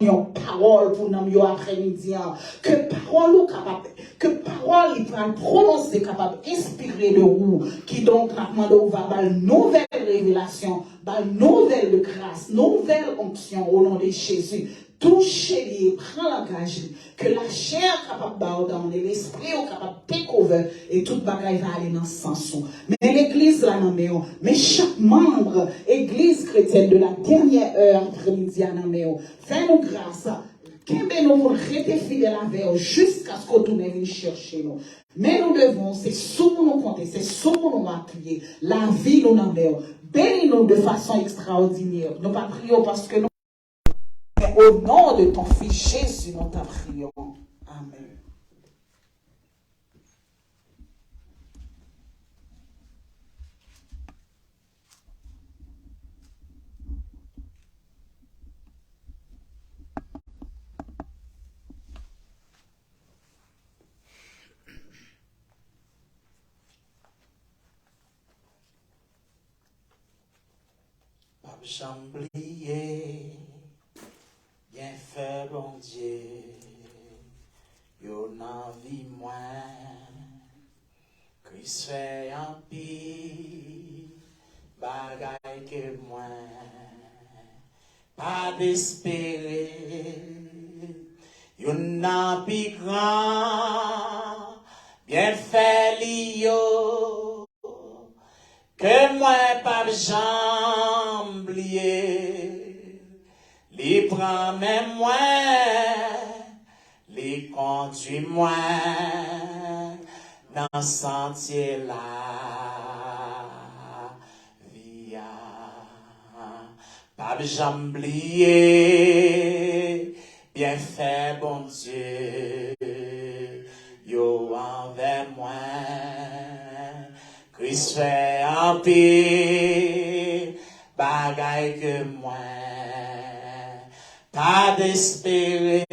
une parole pour nous après-midi, que parole ou capable, que parole il prend prononcer capable inspirer de vous, qui donc n'a demandé ou va bal nouvelle révélation, bal nouvelle grâce, nouvelle onction au nom de Jésus. Touchez-les, prends langage, que la chair capable d'ordonner, l'esprit capable de découvrir et toute bagaille va aller dans ce sens. Mais l'église là, non, mais chaque membre, église chrétienne de la dernière heure après-midi, non, fais-nous grâce. Qu'est-ce nous pour rester fidèles avec eux jusqu'à ce qu'on tourne venir chercher nous. Mais nous devons, c'est sur nous compter, c'est sur nous appuyer. La vie nous en bénis-nous de façon extraordinaire. Nous pas prions parce que nous, mais au nom de ton Fils Jésus, nous t'en prions. Amen. J'oublié, bien fait bon Dieu, yo nan vie moi, Christ fait un pis, bagay que moi, pas d'espérer, yo nan pi grand, bien fait yo, que moi pas jamblier, li prend même moi, li conduit moi dans sentier la via, pas jamblier, bien fait bon Dieu, yo envers moi. Christ fait un pire bagay que moi, pas d'espérer,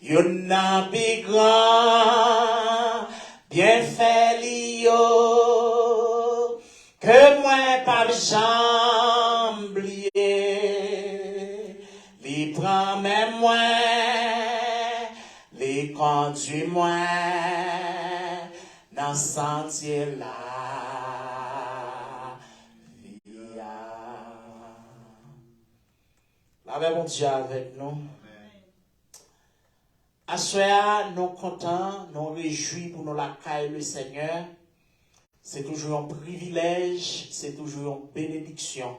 yon nan pi grand, bien fait yo, que moi pas jamblier, li prend même moi, li conduit moi, dans sentier la via. La bon Dieu avec nous. À soir, nous contents, nous réjouis pour nous l'accueillir le Seigneur. C'est toujours un privilège, c'est toujours une bénédiction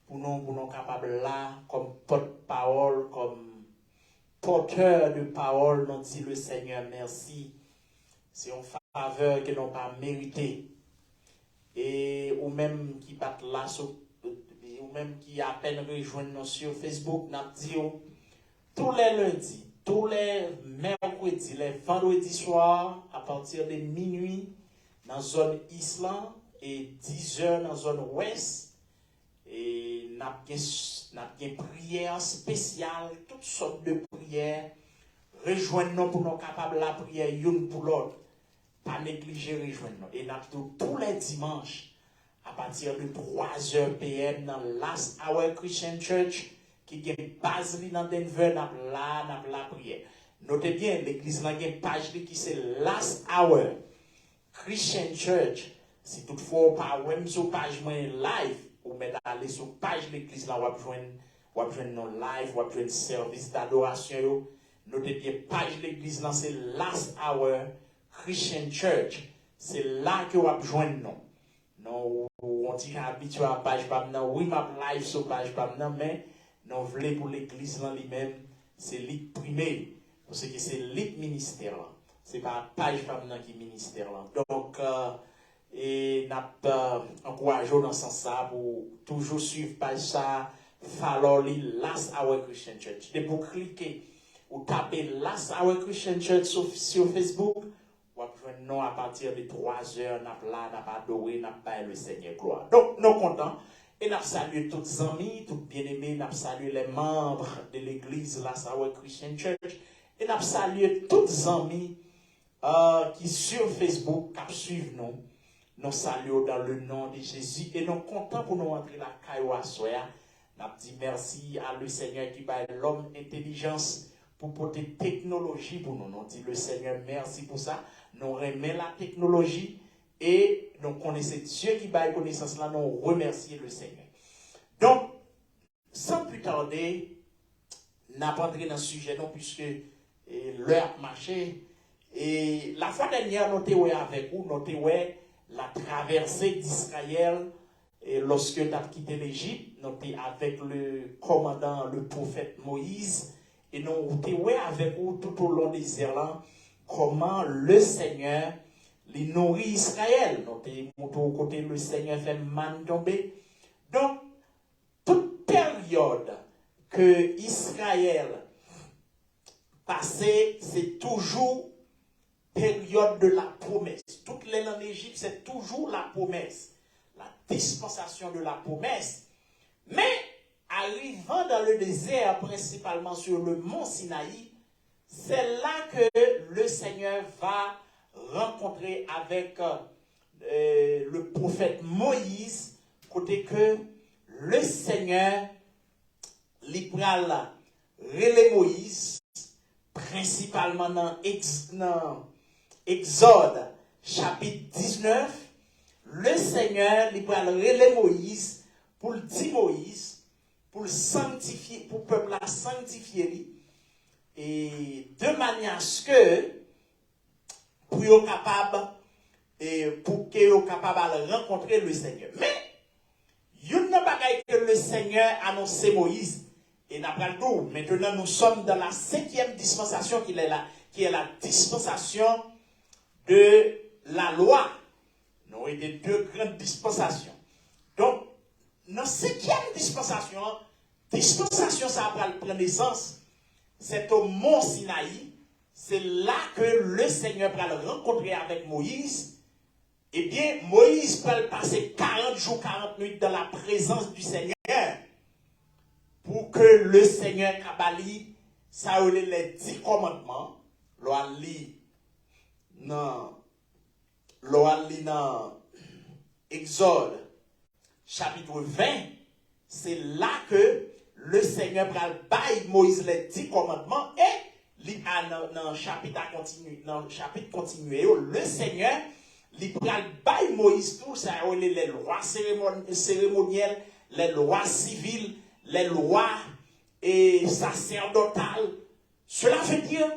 pour nous capables là, comme porte-parole, comme porteur de parole, nous dit le Seigneur merci. C'est une faveur que nous pas mérité. Et ou même qui bat là, ou même qui à peine rejoignent nous sur Facebook, nous disons tous les lundis, tous les mercredis, les vendredis soirs, à partir de minuit, dans la zone Island et 10h dans la zone ouest. Et nous avons une prière spéciale, toutes sortes de prières. Rejoignons pour nous capables la prière une pour l'autre. Pas négliger rejoindre. Et nous tous les dimanches, à partir de 3h PM dans Last Hour Christian Church, qui est basé dans Denver, nous la prière. Notez bien, l'église a une page qui c'est Last Hour Christian Church. Si toutefois, pas même sur page live, ou mettez aller sur page l'église là, vous joindre nos live, vous joindre service d'adoration. Notez bien, page l'église là, c'est Last Hour Christian Church. C'est là que vous joindre nous. Non, on dit habitué à page pas oui, ma live sur page pas mais nous voulons pour l'église là lui-même, c'est lit primaire. Parce que c'est lit ministère là. C'est pas page pas qui ministère là. Donc et n'a pas encouragé dans ce sens ça pour toujours suivre page ça, follow Last Hour Christian Church. Et pour cliquer ou taper Last Hour Christian Church sur Facebook, ou nous à partir de 3h, nous avons adoré, nous avons le Seigneur gloire. Donc, nous sommes contents. Et nous saluons tous les amis, tous les bien-aimés, nous saluons les membres de l'église Last Hour Christian Church. Et nous saluons tous les amis qui sur Facebook, qui suivent nous. Nous saluons dans le nom de Jésus. Et nous sommes contents pour nous entrer la caille à soya n'a dit merci à le Seigneur qui bat l'homme intelligence pour porter technologie pour nous. Nous dit le Seigneur merci pour ça. Nous remet la technologie et nous connaissons Dieu qui bat connaissance là, nous remercions le Seigneur. Donc, sans plus tarder, n'a pas entré dans le sujet non puisque l'heure marché. Et la fois dernière, nous avons avec vous, nous avons la traversée d'Israël et lorsque tu as quitté l'Égypte, nous avons avec le commandant, le prophète Moïse, et nous avons avec vous tout au long des heures comment le Seigneur les nourrit Israël. Nous avons côté le Seigneur fait manne tomber. Donc, toute période que Israël passait, c'est toujours période de la promesse. Toutes les langues d'Égypte, c'est toujours la promesse. La dispensation de la promesse. Mais, arrivant dans le désert, principalement sur le mont Sinaï, c'est là que le Seigneur va rencontrer avec le prophète Moïse, côté que le Seigneur libéral relais Moïse, principalement dans Exode chapitre 19, le Seigneur libéral relais Moïse pour le dire Moïse, pour le sanctifier, pour le peuple à sanctifier, et de manière à ce que pour qu'ils capable et pour qu'ils soient capables de rencontrer le Seigneur. Mais il y a une bagaille que le Seigneur a annoncé Moïse. Et d'après le tout, maintenant nous sommes dans la 5e dispensation qui est la dispensation de la loi. Nous avons des 2 grandes dispensations. Donc, dans la 5e dispensation, ça va prendre naissance, c'est au mont Sinaï. C'est là que le Seigneur va le rencontrer avec Moïse. Eh bien, Moïse peut passer 40 jours, 40 nuits dans la présence du Seigneur pour que le Seigneur Kabali, ça les 10 commandements, dans Exode chapitre 20, c'est là que le Seigneur va bailler Moïse les 10 commandements et dans le chapitre continué, le Seigneur va bailler Moïse tout ça, les lois cérémonielles, les lois civiles, les lois et sacerdotales. Cela veut dire,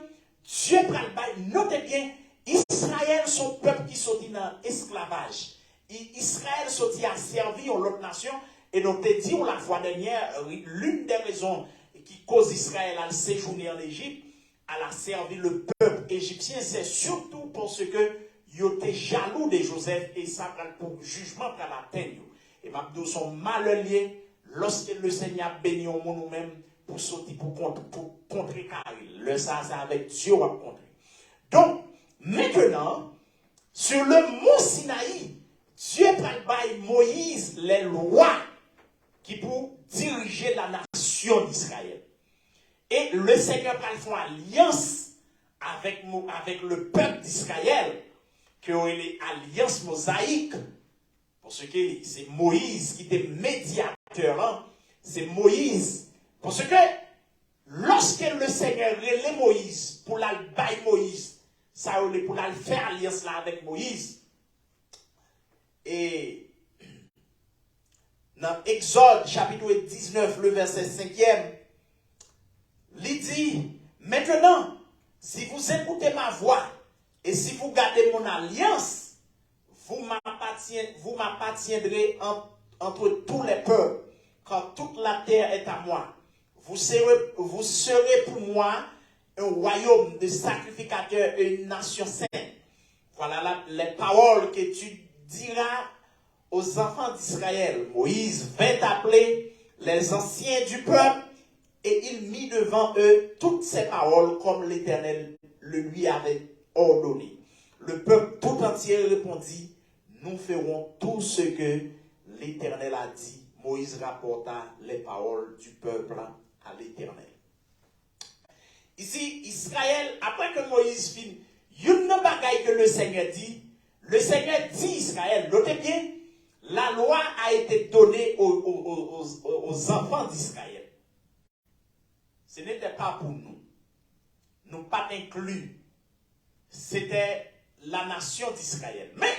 Dieu va le bailler. Notez bien, Israël, son peuple qui sortit dans l'esclavage. Israël sortit à servir l'autre nation. Et nous te dit la fois dernière, l'une des raisons qui cause Israël à séjourner en Égypte, à la servir le peuple égyptien, c'est surtout parce que ils étaient jaloux de Joseph et ça pour jugement pour la peine. Et Mabdou sont mal liés lorsque le Seigneur bénit au monde nous-mêmes pour sortir pour contrer Karil. Le ça, c'est avec Dieu à contrer. Donc, maintenant, sur le mont Sinaï, Dieu baille Moïse les lois qui pour diriger la nation d'Israël. Et le Seigneur va faire alliance avec le peuple d'Israël, qui est l'alliance mosaïque, parce que c'est Moïse qui était médiateur, c'est Moïse. Parce que lorsque le Seigneur relève Moïse, pour la bailler Moïse, ça pour la faire alliance là avec Moïse, et dans Exode chapitre 19, le verset 5e, il dit, maintenant, si vous écoutez ma voix et si vous gardez mon alliance, vous m'appartiendrez entre tous les peuples, quand toute la terre est à moi. Vous serez pour moi un royaume de sacrificateurs et une nation sainte. Voilà les paroles que tu diras aux enfants d'Israël. Moïse vint appeler les anciens du peuple et il mit devant eux toutes ces paroles comme l'Éternel le lui avait ordonné. Le peuple tout entier répondit, nous ferons tout ce que l'Éternel a dit. Moïse rapporta les paroles du peuple à l'Éternel. Ici, Israël, après que Moïse finit, il y a une bagaille que le Seigneur dit Israël, notez bien, la loi a été donnée aux enfants d'Israël. Ce n'était pas pour nous. Nous pas inclus. C'était la nation d'Israël. Mais,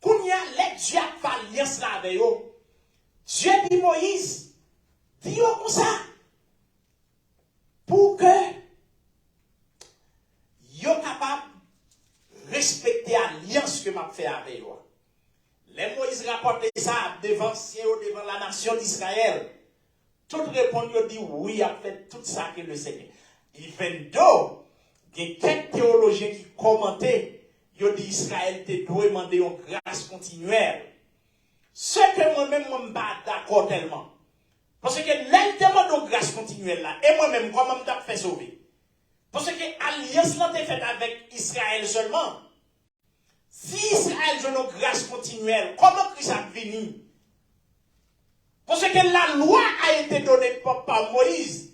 quand il y a les dieux qui font alliance là avec eux, Dieu dit Moïse, dis-le comme ça, pour que yo capable de respecter l'alliance que m'a fait avec eux. Les Moïse rapportent ça devant la nation d'Israël. Tout répond, il dit oui, il a fait tout ça que le Seigneur. Il fait d'eau. Il y a quelques théologiens qui commentaient, ils dit Israël te doit demander une grâce continuelle. Ce que moi-même, je ne suis pas d'accord tellement. Parce que l'intérêt de grâce continuelle là, et moi-même, comment je me fait sauver? Parce que l'alliance là est faite avec Israël seulement. Si Israël a une grâce continuelle, comment Christ a venu? Parce que la loi a été donnée par Moïse.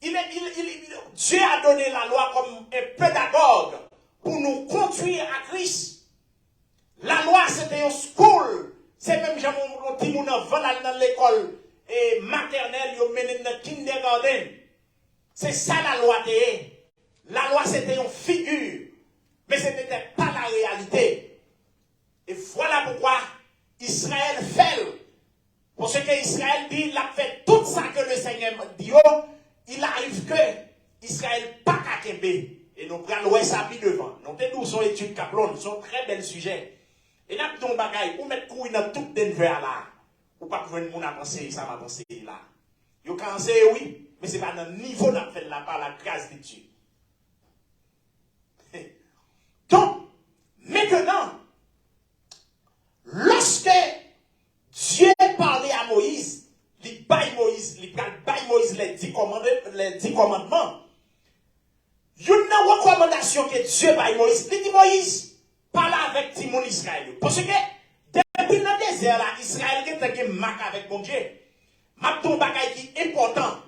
Dieu a donné la loi comme un pédagogue pour nous conduire à Christ. La loi, c'était une school. C'est même j'ai mon petit moun dans l'école maternelle, yo mené dans kindergarten. C'est ça la loi. La loi, c'était une figure. Mais ce n'était pas la réalité. Et voilà pourquoi Israël fait. Parce que Israël dit, il a fait tout ça que le Seigneur dit. Il arrive que Israël pas qu'à Kembe. Et nous prenons ça puis devant. Nous sommes études Kaplon, sont très belles sujets. Et là, ton bagage, ou mettre couille dans tout Denver là. Ou pas pour une à penser, ça m'a pensé là. Vous pensez oui, mais ce n'est pas dans le niveau qu'on fait là par la grâce de Dieu. Donc, maintenant, lorsque Dieu parlait à Moïse, il baille Moïse les 10 commandements. Il y a une recommandation que Dieu baille Moïse. Il dit Moïse, parle avec Timon Israël. Parce que depuis le désert, là, Israël est un marque avec mon Dieu. Ma ton bagage qui est important.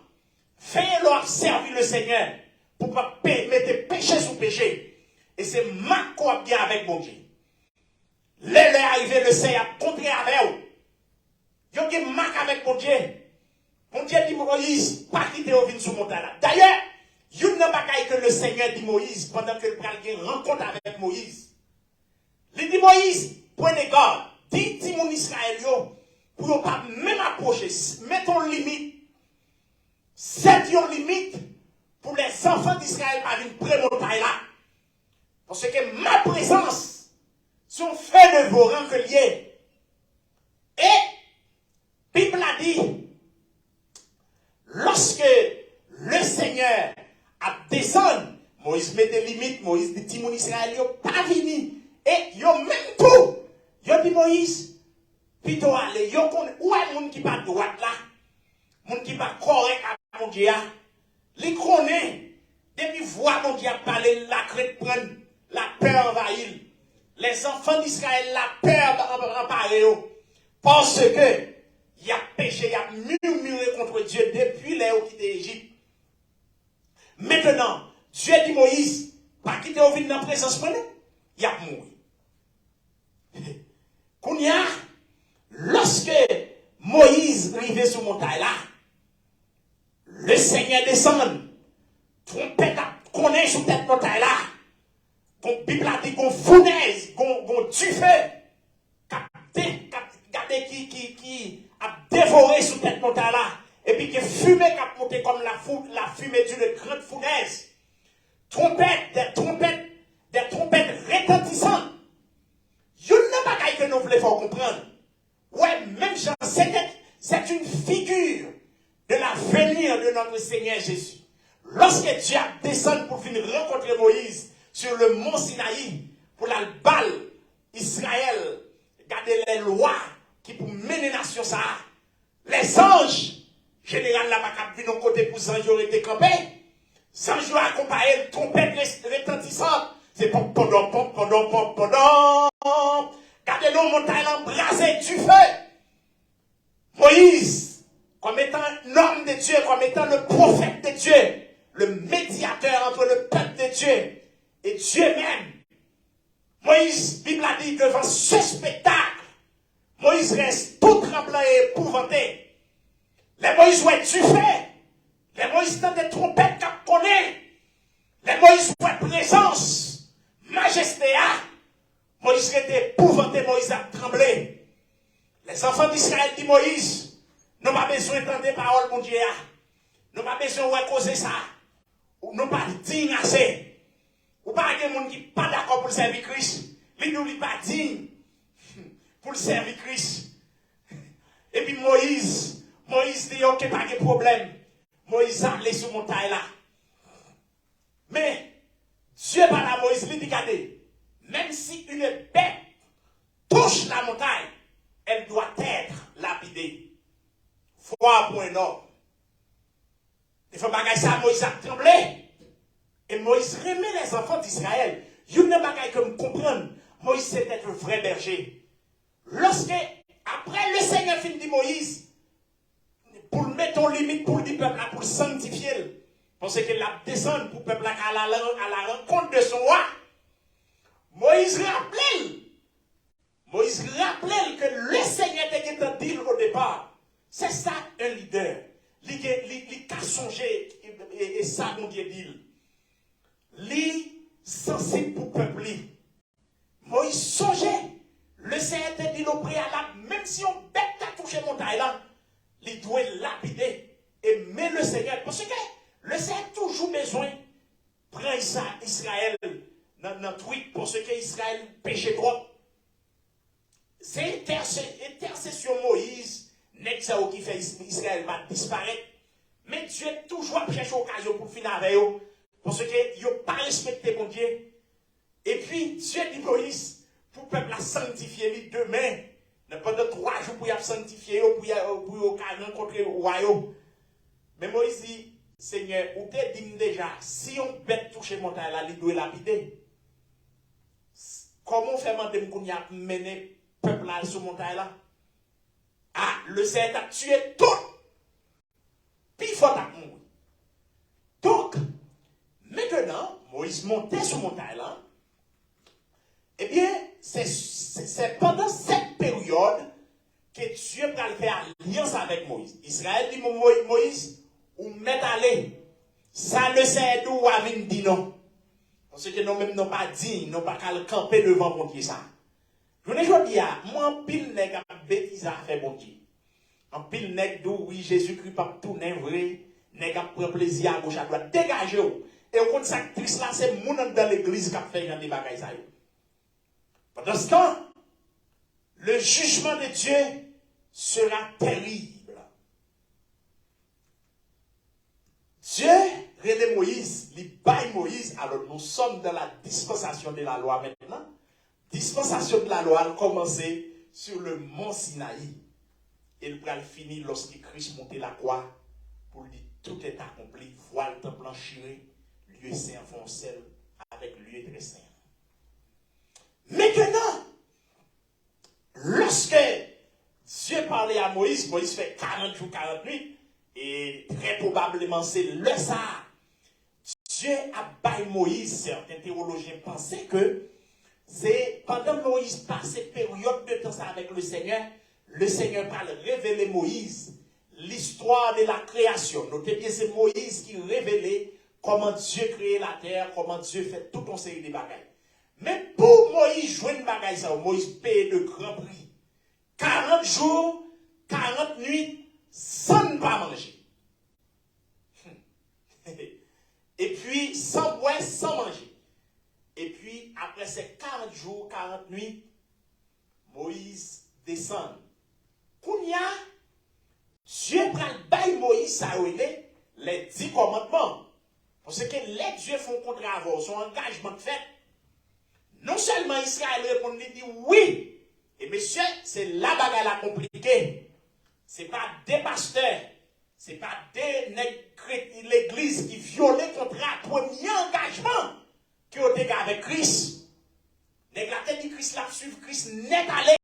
Fais-leur servir le Seigneur pour ne pas mettre péché sous péché. Et c'est marque qu'on bien avec mon Dieu. Les arrivé le Seigneur contre avec eux. Il y a une marque avec mon Dieu. Mon Dieu dit Moïse, pas quitter au vin sous montagne là. D'ailleurs, il y a une bagaille que le Seigneur dit Moïse pendant que le pral rencontre avec Moïse. Il dit Moïse, prenez garde, dit mon Israël pour ne pas même approcher, mettons limite. C'est une limite pour les enfants d'Israël par une pré-montagne là. Parce que ma présence, son fait de vos rangs que liés. Et, Bible a dit, lorsque le Seigneur a descendu, Moïse met des limites, Moïse dit, mon Israël, yo pas venu. Et yo même tout, yo dit Moïse, plutôt aller, yo connaît, où est le monde qui pas droite là? Monde qui pas correct à mon Dieu. Li connaît, depuis voir mon Dieu parler, la crête prendre, la peur envahir. Les enfants d'Israël, la peur emparer. Parce que, il a péché, il a murmuré contre Dieu depuis les hauts qui étaient Égypte. Maintenant, Dieu dit Moïse, pas quitter au vide dans la présence de il a mouru. Qu'on y a, lorsque Moïse arrivait sur montagne là, le Seigneur descend, trompette connaît sur cette montagne là, qu'on Bible a dit qu'on fournaise, qu'on du feu, qui a dévoré sur cette montagne là, et puis que fumée qui a monté comme la fumée d'une grande fournaise, des trompettes retentissantes. Il n'y a pas que nous voulons faire comprendre. Ouais, même Jean, c'est une figure de l'avenir de notre Seigneur Jésus. Lorsque Dieu a descendu pour venir rencontrer Moïse sur le mont Sinaï, pour la balle, Israël, garder les lois qui pour mener la nation ça. Les anges, général là, pas vu nos côtés pour Sanjo été campé. Sanjo a accompagné le trompette retentissante. C'est pendant. Gardez nos montagnes embrasées du feu. Moïse, comme étant l'homme de Dieu, comme étant le prophète de Dieu, le médiateur entre le peuple de Dieu et Dieu même. Moïse, Bible a dit, devant ce spectacle, Moïse reste épouvanté. Les Moïse ouais tu fais. Les Moïse dans des trompettes qu'à connaît. Les Moïse ouais présence. Majesté a. Moïse était épouvanté, Moïse a tremblé. Les enfants d'Israël disent Moïse, nous n'avons pas besoin d'entendre des paroles, mon Dieu. Nous n'avons pas besoin de causer ça. Nous n'avons pas digne assez. Ou pas de gens qui ne sont pas d'accord pour servir Christ. Lui nous n'est pas digne pour servir Christ. Et puis Moïse dit ok, pas de problème. Moïse a allé sur la montagne là. Mais Dieu parle à Moïse, il dit regardez, même si une bête touche la montagne, elle doit être lapidée. Foi pour un homme. Il faut bagaille ça, Moïse a tremblé. Et Moïse remet les enfants d'Israël. Il y a une bagaille que me comprendre. Moïse c'était un vrai berger. Lorsque, après le Seigneur finit dit Moïse, pour mettre en limite pour le peuple là, pour le sanctifier, parce qu'il a descendu pour le peuple là, à la rencontre de son roi, Moïse rappelait que le Seigneur était dit au départ. C'est ça un leader. Il a songé et ça mon Dieu dit. Li sensible pour le peuple. Moïse songeait. Le Seigneur te dit au préalable, même si on bête à toucher mon taille là, il doit lapider et mettre le Seigneur. Parce que le Seigneur a toujours besoin de prendre ça, Israël, dans notre tweet, parce que Israël péché trop. C'est intercession Moïse, n'est-ce pas qui fait Israël va disparaître. Mais Dieu toujours cherche l'occasion pour finir avec eux. Parce qu'ils n'ont pas respecté mon Dieu. Et puis, Dieu dit Moïse, pour le peuple a sanctifié demain, pendant 3 jours pour y sanctifier, pour rencontrer le royaume. Mais Moïse dit, Seigneur, ou te dit déjà, si on bête toucher montagne là, il doit lapider. Comment faire demander qu'on y a mené le peuple là sur montagne là? Ah, le Seigneur a tué tout. Puis il faut mourir. Donc, maintenant, Moïse montait sur montagne là. Eh bien, c'est pendant cette période que Dieu va faire alliance avec Moïse. Israël dit Moïse, ou met aller. Ça le sait d'où Avin dit non. Parce que nous même n'ont pas dit, nous pas qu'à camper devant mon Dieu ça. Je ne dis pas, moi en pile nèg a bêtise à faire bon Dieu. En pile nèg d'où oui Jésus-Christ pas tout n'est vrai, nèg a prend plaisir à gauche à droite, dégagez-vous. Et au compte ça Christ là c'est moun dans l'église qui a fait dans des bagages ça. Pendant ce temps, le jugement de Dieu sera terrible. Dieu relève Moïse, il baille Moïse. Alors nous sommes dans la dispensation de la loi maintenant. Dispensation de la loi a commencé sur le mont Sinaï. Et il va finir lorsque Christ montait la croix pour dire tout est accompli, voile temple enchiré, lieu saint foncel avec lieu très saint. Maintenant, lorsque Dieu parlait à Moïse, Moïse fait 40 jours, 40 nuits, et très probablement c'est le ça. Dieu a baillé Moïse. Certains théologiens pensaient que c'est pendant que Moïse passe cette période de temps avec le Seigneur va révéler Moïse l'histoire de la création. Notez bien, c'est Moïse qui révélait comment Dieu créait la terre, comment Dieu fait toute une série de bagailles. Mais pour Moïse jouer une bagaille, ça, Moïse paye de grands prix. 40 jours, 40 nuits, sans ne pas manger. Et puis, sans boire, sans manger. Et puis, après ces 40 jours, 40 nuits, Moïse descend. Kounia, Dieu prend le bail Moïse, ça les 10 commandements. Parce que les dieux font contre avoir son engagement fait. Non seulement Israël répond, il dit oui. Et monsieur, c'est la bagarre la compliquée. Ce n'est pas des pasteurs, ce n'est pas des l'église qui violait contre le premier engagement qui ont été avec Christ. Les gars dit Christ l'a suivi, Christ n'est allé.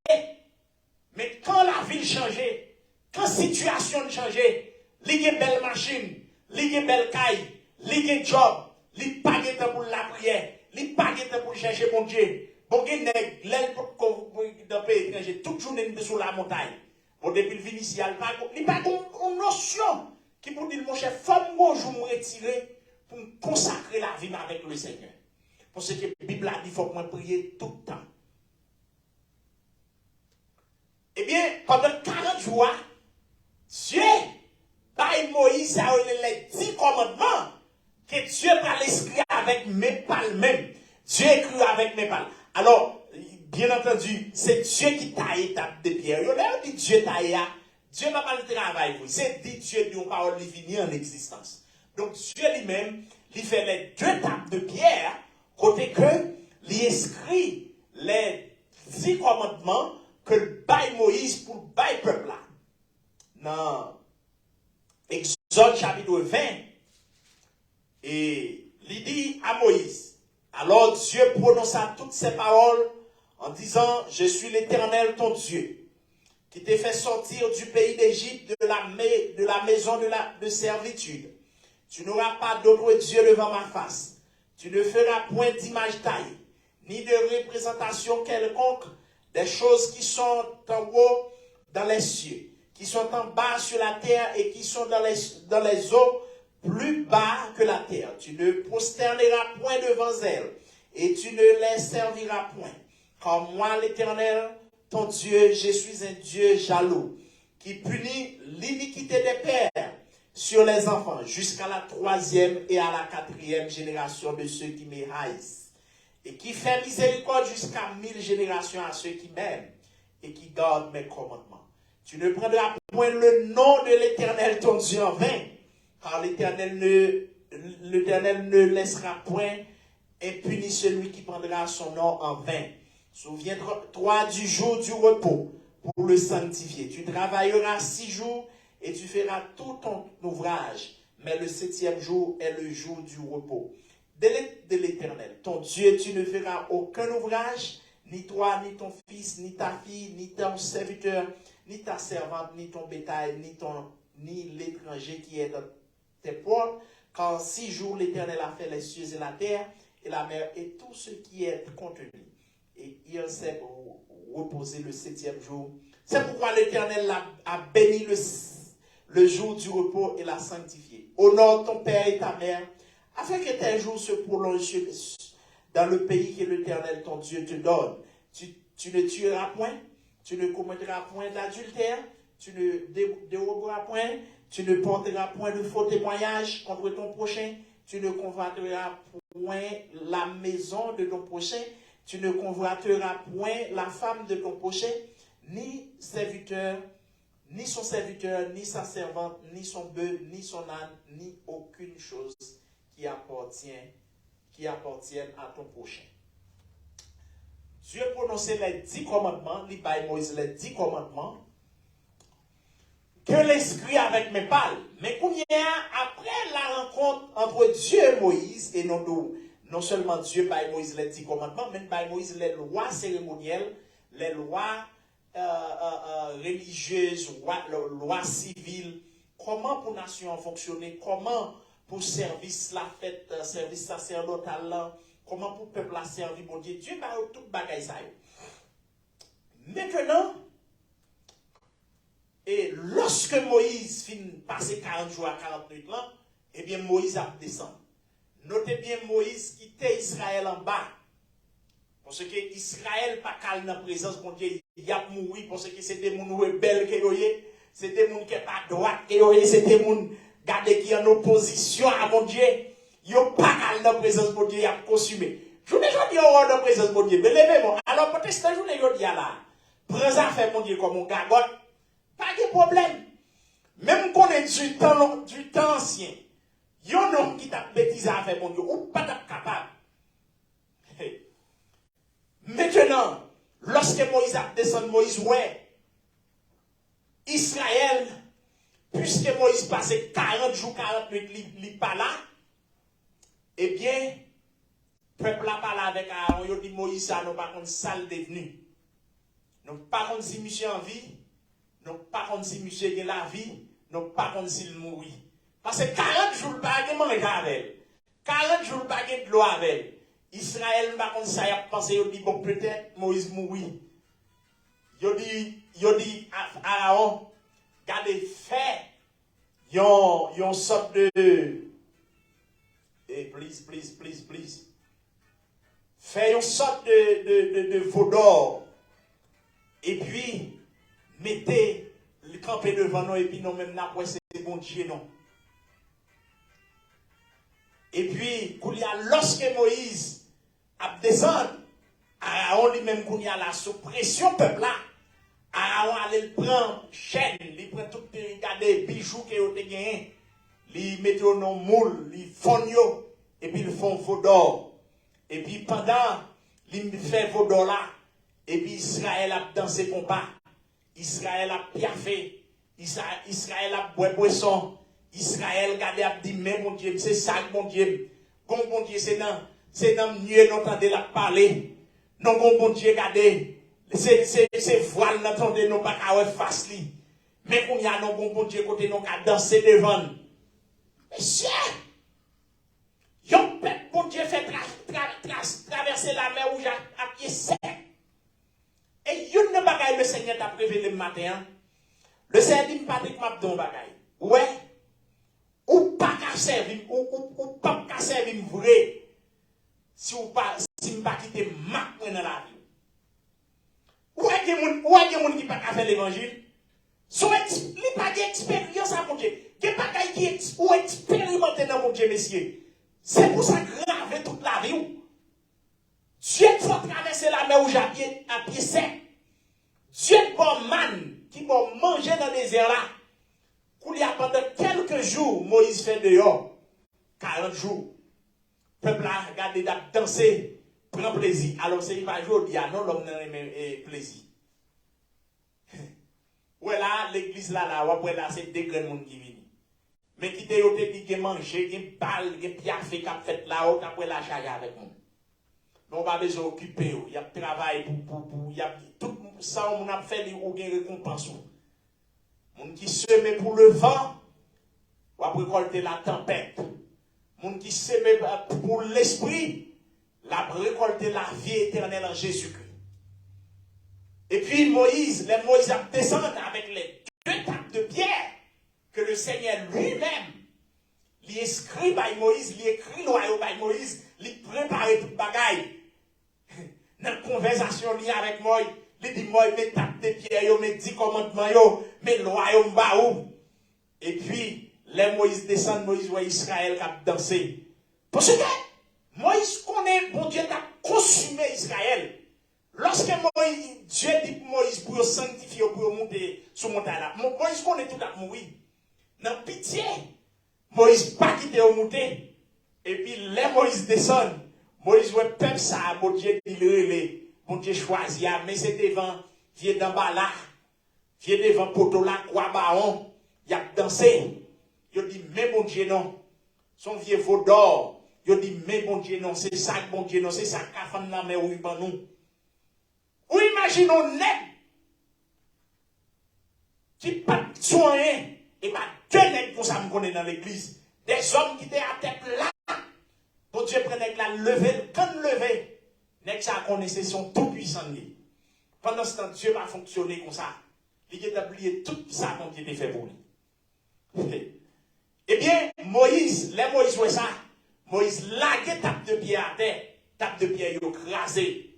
Mais quand la ville changeait, quand la situation changeait, il y a une belle machine, il y a une belle caille, il y a un job, il n'y a pas de temps pour la prière, il n'y a pas de temps pour chercher mon Dieu. Bon, il y a l'aile dans le pays étranger, toute journée sur la montagne. Bon, depuis le initial, il n'y a pas une notion qui pour dire, mon chef, femme, moi, je me retirer pour me consacrer la vie avec le Seigneur. Parce que la Bible a dit, il faut que je prie tout le temps. Eh bien, pendant 40 jours, Dieu, par Moïse, a les 10 commandements que Dieu par l'esprit avec mes palmes même. Dieu écrit avec mes palmes. Alors, bien entendu, c'est Dieu qui taille étape de pierre. On dit Dieu taille, Dieu n'a pas le travail. C'est dit Dieu dont parole finit en existence. Donc Dieu lui-même, il fait les 2 tables de pierre, côté que l'esprit, les 10 commandements que le bail Moïse pour le bail peuple là. Dans Exode chapitre 20, et il dit à Moïse, alors Dieu prononça toutes ces paroles en disant, je suis l'Éternel ton Dieu, qui t'ai fait sortir du pays d'Égypte de la maison de servitude. Tu n'auras pas d'autre Dieu devant ma face. Tu ne feras point d'image taillée, ni de représentation quelconque des choses qui sont en haut dans les cieux, qui sont en bas sur la terre et qui sont dans les eaux plus bas que la terre. Tu ne prosterneras point devant elles et tu ne les serviras point. Car moi, l'Éternel, ton Dieu, je suis un Dieu jaloux, qui punit l'iniquité des pères sur les enfants, jusqu'à la 3e et à la 4e génération de ceux qui me haïssent, et qui fait miséricorde jusqu'à 1000 générations à ceux qui m'aiment, et qui gardent mes commandements. Tu ne prendras point le nom de l'Éternel, ton Dieu, en vain, car l'Éternel ne laissera point impuni celui qui prendra son nom en vain. Souviens-toi du jour du repos pour le sanctifier. Tu travailleras 6 jours et tu feras tout ton ouvrage. Mais le 7e jour est le jour du repos de l'Éternel. Ton Dieu, tu ne feras aucun ouvrage, ni toi, ni ton fils, ni ta fille, ni ton serviteur, ni ta servante, ni ton bétail, ni l'étranger qui est dans tes portes. Car 6 jours l'Éternel a fait les cieux et la terre, et la mer, et tout ce qui est contenu. Et il s'est reposé le 7e jour. C'est pourquoi l'Éternel a béni le jour du repos et l'a sanctifié. Honore ton père et ta mère, afin que tes jours se prolongent dans le pays que l'Éternel ton Dieu te donne. Tu ne tueras point, tu ne commettras point d'adultère, tu ne déroberas point, tu ne porteras point de faux témoignages contre ton prochain, tu ne convoiteras point la maison de ton prochain, tu ne convoiteras point la femme de ton prochain, ni son serviteur, ni sa servante, ni son bœuf, ni son âne, ni aucune chose qui appartienne à ton prochain. Dieu prononçait les 10 commandements, il baille Moïse les 10 commandements, que l'esprit avec mes palmes. Mais après la rencontre entre Dieu et Moïse, et non seulement Dieu baille Moïse les 10 commandements, mais baille Moïse les lois cérémonielles, les lois religieuses, lois civiles, comment pour nation fonctionner, comment pour service la fête, service sacerdotal, comment pour peuple la servir, mon Dieu, Dieu va tout bagaille ça. Maintenant, et lorsque Moïse finit passer 40 jours à 40 nuits là, eh bien Moïse a descendu. Notez bien Moïse quittait Israël en bas. Parce que Israël pas calme dans la présence de Dieu, il a mouru parce que c'était des gens rebelles qui yoye, c'était des gens qui pas droite qui yoye, c'était des gens qui en opposition à mon Dieu. Ils n'ont pas calme dans la présence de Dieu, ils ont consumé. Je ne dis pas dans la présence de Dieu, mais levez-moi. Alors peut-être que je ne dis pas là. Prends ça fait mon Dieu comme un gagote. Pas de problème. Même qu'on est du temps ancien, il y a un homme qui t'a bêtisé à faire mon Dieu, ou pas capable. Maintenant, lorsque Moïse a descendu, Moïse, ouais, Israël, puisque Moïse passait 40 jours, 40 nuits, il n'est pas là, eh bien, le peuple a parlé avec Aaron, il dit Moïse, ça n'a pas contre salle devenu. Non, pas contre si monsieur en vie, non, pas contre si monsieur est la vie, non, pas contre s'il mourit. Parce que 40 jours, il n'y a pas de manger avec. 40 jours, il n'y a pas de l'eau avec. Israël, par contre, ça y a pensé, il dit, bon, peut-être Moïse mourit. yo dit à Aaron, gardez fait, yon sorte de, please. Fait une sorte de veau d'or. Et puis, mettez le campé devant nous et puis nous même n'a pas c'est bon Dieu non. Et puis, lorsque Moïse a descendu, Aaron lui-même qu'on y a la sous pression peuple là, Aaron allait prendre chaîne, il prend tout les bijoux qu'il a gagné, il met au nom moule, il fond et puis il font veau d'or. Et puis pendant il fait veau d'or là, et puis Israël a dansé compas, Israël a piaffé, Israël a boit boisson, Israël a dit mais mon Dieu, c'est ça mon Dieu, bon Dieu c'est dans mieux n'entendez la parler, non bon Dieu regardez. C'est voile n'entendez non pas qu'à face li. Mais qu'on y a non bon Dieu côté non qu'à danser devant. Monsieur, yon peuple bon Dieu fait traverser la mer rouge à pied sec. Et yon ne bagaille le Seigneur t'a révélé le matin. Le Seigneur dit Patrick m'a don bagaille. Ouais. Ou pas qu'à servir ou pas qu'à servir vrai. Si m'pas quitter ma dans la vie. Où est-ce qu'il y a des gens qui ne peuvent pas faire l'évangile? Il n'y a pas d'expérience à mon Dieu. Il n'y a pas d'expérimenter dans mon Dieu, messieurs. C'est pour ça que grave toute la vie. Dieu faut traverser la mer rouge à pied sec. Dieu est bon man qui va manger dans le désert là. Qu'il y a pendant quelques jours, Moïse fait dehors. 40 jours. Le peuple a regardé, danser. Prends plaisir. Alors, c'est pas aujourd'hui, non, l'homme n'a pas plaisir. Ouais, là, l'église là, ouais, là, c'est des grands monde qui viennent. Mais qui te dit que manger, qui parle, qui piaffe, qui a fait là, ou après la charge avec nous. On va besoin occuper, il y a travail il y a tout ça, on a fait ou une récompense. Moun qui sème pour le vent, ou après récolter la tempête. Moun qui sème pour l'esprit, la récolter la vie éternelle en Jésus-Christ. Et puis Moïse a descendu avec les 2 tables de pierre que le Seigneur lui-même lui écrit par Moïse, lui écrit l'oreille par Moïse, lui prépare toute bagaille. Dans la conversation avec Moïse, il dit Moïse, mes tables de pierre, mes 10 commandements, mes lois, baou. Et puis, les Moïse descend, Moïse voit Israël qui a dansé. Parce que Moïse connaît, bon Dieu a consumé Israël. Lorsque Dieu dit pour Moïse pour sanctifier, pour monter sur montagne là, Moïse connaît tout à mourir. Dans pitié, Moïse pas quitté au monter. Et puis les Moïse descend. Moïse voit peuple ça, bon Dieu dit le bon Dieu choisit, mais c'est devant, vieux d'en bas là, vieux devant poteau là, quoi baron, il a dansé. Il dit mais bon Dieu non, son vieux veau d'or. Il dit mais bon Dieu non, c'est ça bon Dieu non, c'est ça qu'a fait dans mais oui pas nous. Ou imaginons net qui pas soigné et pas 2 nègres pour ça me connaît dans l'église. Des hommes qui étaient à tête là. Bon Dieu prenait la lever, quand lever, nègres ça connaissait son tout puissant. Pendant ce temps, Dieu va fonctionner comme ça. Il a oublié tout ça qu'on était fait pour lui. Eh bien, Moïse voit ça. Moïse laguait tape de pied à terre, tape de pied écrasé.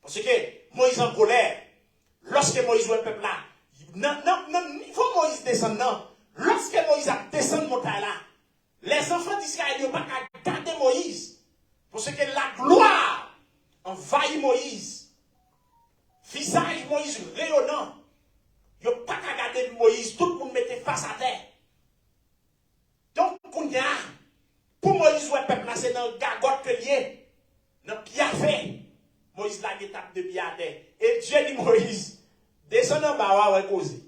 Parce que Moïse en colère, lorsque Moïse voit le peuple là, non, il faut Moïse descendre, non. Lorsque Moïse a descendu montagne là, les enfants d'Israël n'ont pas qu'à garder Moïse. Parce que la gloire envahit Moïse. Visage Moïse rayonnant. Ils n'ont pas qu'à garder Moïse, tout le monde mettait face à terre. Donc, pour Moïse, le peuple là, c'est dans le gagote que lié, dans le piafé. Moïse l'a étape de pied à terre. Et Dieu dit Moïse, descends en bas, ouais, cause.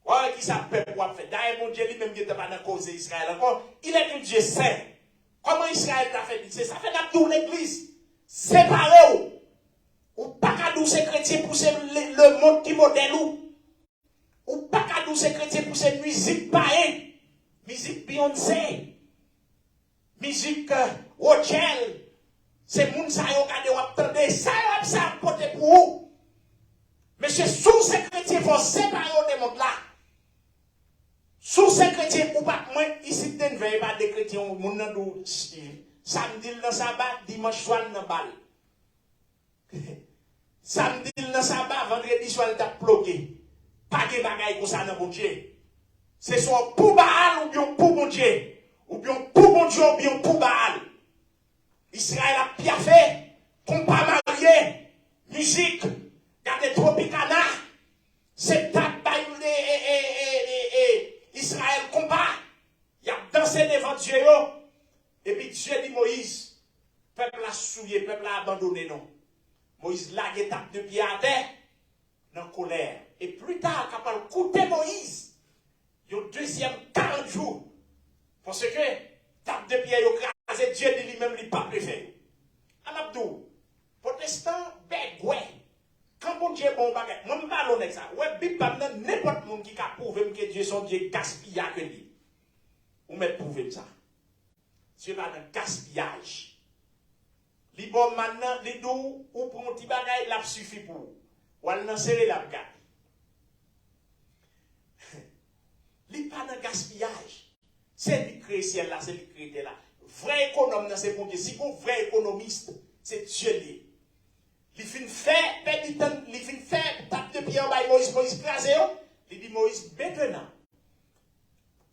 Ouais, qui ça peuple pour faire. D'ailleurs, mon Dieu lui-même qui n'était pas dans la cause d'Israël encore. Il est un Dieu saint. Comment Israël t'a fait? Ça fait d'abdou l'église. Séparé ou pas qu'à nous ces chrétiens pour le monde qui modèle ou pas qu'à nous ces chrétiens pour ces musiques païennes. Musique Beyoncé. Musique Rochelle. C'est moun sa yo kade ou attendez, ça yo ça porter pour vous. Mais c'est sous ces chrétiens faut séparer de monde là. Sous ces chrétiens ou pas moi ici ne veille pas des chrétiens moun nan dou samedi dans sabbat, dimanche soir dans balle. Samedi dans sabbat, vendredi soir t'a bloqué. Pas de bagaille pour ça dans bon Dieu. C'est soit pour Baal ou bien pour bon Dieu. Ou bien pour bon Dieu ou bien pour Baal. Israël a bien fait, qu'on pas marié, musique, regardez Tropicana, c'est ta Israël combat, il a dansé devant Dieu, et puis Dieu dit Moïse, peuple a souillé, peuple a abandonné, non. Moïse l'a tape de pied à terre, dans colère. Et plus tard, quand on écouté Moïse, il y a deuxième 40 jours, parce que tape de pied, il a crasé Dieu de lui-même, il n'a pas préféré. Anabdou, protestant, ouais. Quand bon Dieu bon bagage, moi je parle avec ça. Ouais, Bible pas n'importe monde qui a prouvé que Dieu son Dieu gaspillage que lui. Ou mettre prouver ça. Dieu pas dans gaspillage. Li bon maintenant, li dou ou pour un petit bagage là suffit pour. Ou al nan serrer la bagage. Li pas dans gaspillage. C'est lui créer ciel là, c'est lui créer là. Vrai économe dans c'est bon Dieu. Si vous vrai économiste, c'est Dieu lié. Il fin fait, pénitent, il fin fait, tape de pied en bas, Moïse crasé, il dit Moïse, maintenant,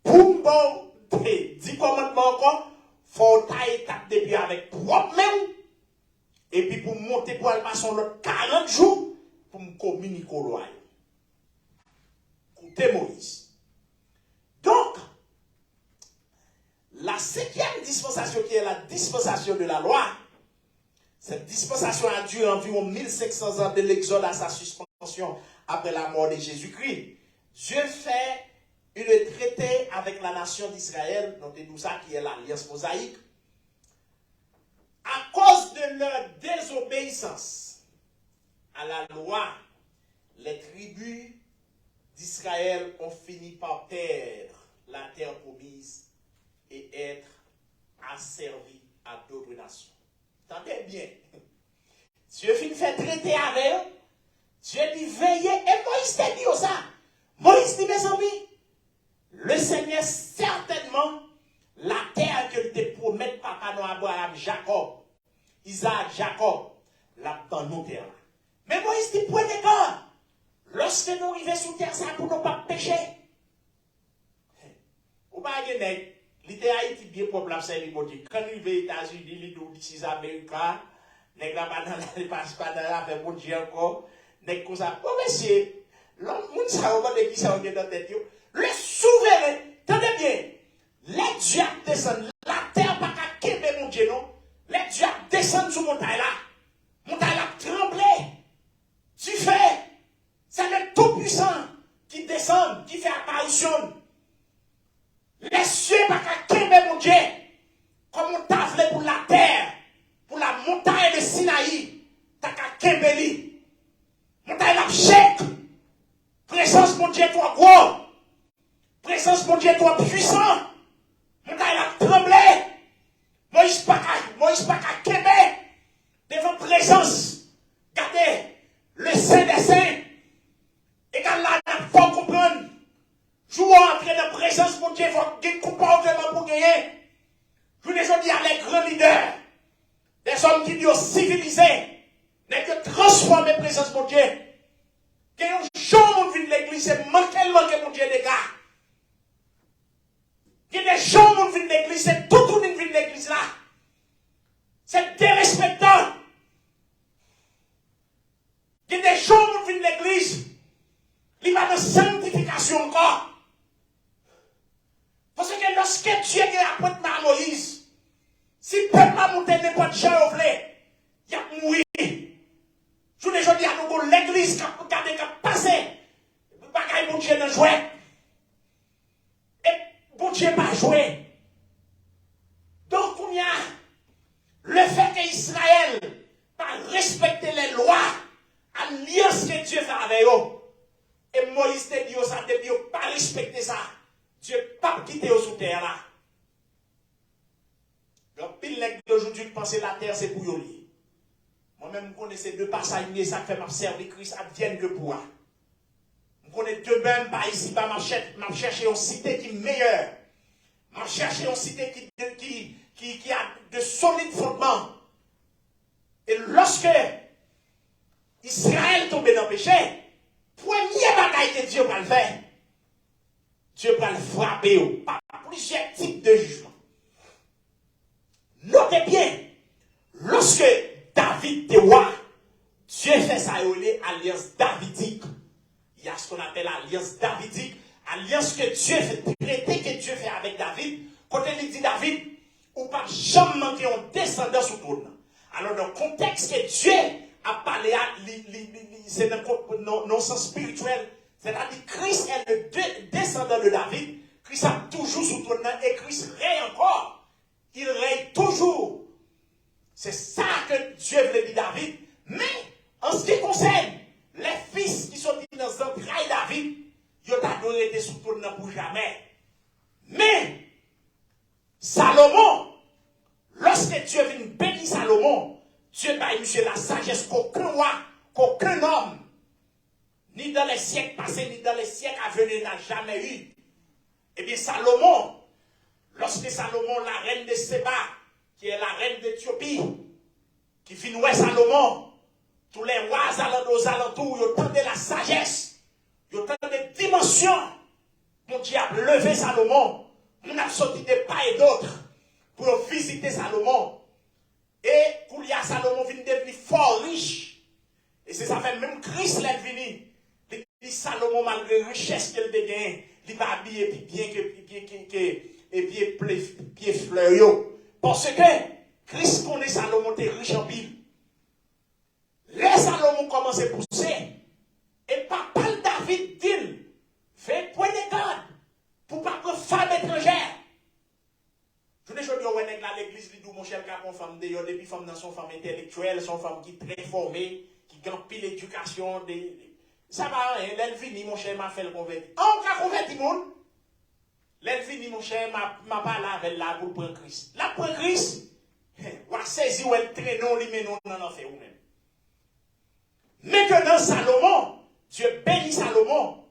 pour bon, 10 commandements encore, faut tailler tape de pied avec propre même, et puis pour monter pour aller passer l'autre 40 jours, pour me communiquer au roi. Écoutez Moïse. Donc, la 5e dispensation qui est la dispensation de la loi, cette dispensation a duré environ 1500 ans de l'Exode à sa suspension après la mort de Jésus-Christ. Dieu fait une traité avec la nation d'Israël, notez-nous ça qui est l'alliance mosaïque. À cause de leur désobéissance à la loi, les tribus d'Israël ont fini par perdre la terre promise et être asservis à d'autres nations. Entendez bien. Dieu finit fait traiter avec eux. Dieu dit veillez. Et Moïse t'a dit ça. Moïse dit mes amis, le Seigneur certainement, la terre que te promet papa Noé, Abraham, Jacob, Isaac, Jacob, la dans nos terres. Mais Moïse dit prenez garde. Lorsque nous arrivons sous terre, ça pour ne pas pécher. Ou pas gagner. L'idée Haïti bien problème c'est lui dit quand il va aux États-Unis il dit ici Américains nèg la pas dans passe pas dans la fait bon Dieu encore nèg comme ça oh monsieur l'homme moun ça on va de qui ça on dans tête yo le souverain tenez bien les dieux descendent la terre pas qu'à kembe mon Dieu non les dieux descendent sur montagne là trembler tu fais c'est le tout puissant qui descend qui fait apparition. Les cieux pas qu'à kembe mon Dieu, comme on t'a fait pour la terre, pour la montagne de Sinaï, t'as qu'à kembe li. Montagne la chèque. Présence mon Dieu toi gros. Présence mon Dieu toi puissant. Montagne la tremblé. Moïse pas qu'à kembe devant présence. Regardez, le Saint des Saints. Et quand là, il faut comprendre. Jouons entrer dans la présence de mon Dieu, il faut qu'il y ait un comportement pour gagner. Je vous dis à les grands leaders, des hommes qui disent civilisés, n'est que transformer la présence de mon Dieu. Qu'il y ait un jour où de l'église, c'est manquer mon Dieu des gars. Qu'il y ait des gens où de l'église, c'est tout le monde de l'église là. C'est dérespectant. Qu'il y ait des gens où de l'église, il va dans la sanctification encore. Parce que lorsque Dieu a apporté à Moïse, si le peuple a monté n'importe quoi, il a mouru. Je vous dis à nous, l'église qui a passé, bagaille bon Dieu n'a joué. Et bon Dieu n'a pas joué. Donc, il y a le fait qu'Israël n'a pas respecté les lois, alliance que Dieu fait avec eux. Et Moïse te dit ça, te dit pas respecter ça. Dieu pas quitter sous terre là. Quand pile nèg d'aujourd'hui penser la terre c'est pour yoli. Moi-même je connais ces deux passages ça fait m'a servir Christ advienne que pour. Je connais deux mêmes pas ici pas m'a chercher une cité qui est meilleure. M'a chercher une cité qui a de solides fondements. Et lorsque Israël tombe dans le péché, premier bagaille que Dieu va le faire, Dieu va le frapper par plusieurs types de jugements. Notez bien, lorsque David était roi, Dieu fait ça, alliance davidique. Il y a ce qu'on appelle alliance davidique, alliance que Dieu fait, traité que Dieu fait avec David. Quand il dit David, ou pas jamais manquer un descendant sous trône. Alors dans le contexte que Dieu a parlé, c'est dans le sens spirituel, c'est-à-dire Christ est le descendant de David, Christ a toujours sous trône et Christ règne encore. Il règne toujours. C'est ça que Dieu voulait dire David. Mais, en ce qui concerne les fils qui sont dans les entrailles de David, ils ont adoré des sous trône pour jamais. Mais, Salomon, lorsque Dieu vient bénir Salomon, Dieu va monsieur la sagesse qu'aucun roi, qu'aucun homme, ni dans les siècles passés, ni dans les siècles à venir, n'a jamais eu. Eh bien, Salomon, lorsque Salomon, la reine de Séba, qui est la reine d'Éthiopie, qui finit Salomon, tous les rois aux alentours, ils ont tendu la sagesse, ils ont tendu des dimensions. Mon Dieu a levé Salomon, on a sorti des pas et d'autres pour visiter Salomon. Et pour y a Salomon vient devenir fort riche. Et c'est ça fait même Christ l'est venu. Il dit Salomon, malgré la richesse qu'il a gagné, il va habiller bien pied fleur. Parce que Christ connaît Salomon, t'es riche en pile. Les Salomon commence à pousser. Et papa David dit, fais point de garde pour pas que femme étrangère. Je ne sais pas l'église, dit mon cher cap, une femme depuis femme dans son femme intellectuelle, son femme qui est très formée, qui gagne pile l'éducation. Ça va, elle finit, mon cher, m'a fait le convertir. On va convertir, mon. Elle finit, mon cher, m'a pas lavé là pour prendre Christ. La prendre Christ, on va saisir ou elle traîne, on lui met non dans l'enfer ou même. Maintenant, Salomon, Dieu bénit Salomon.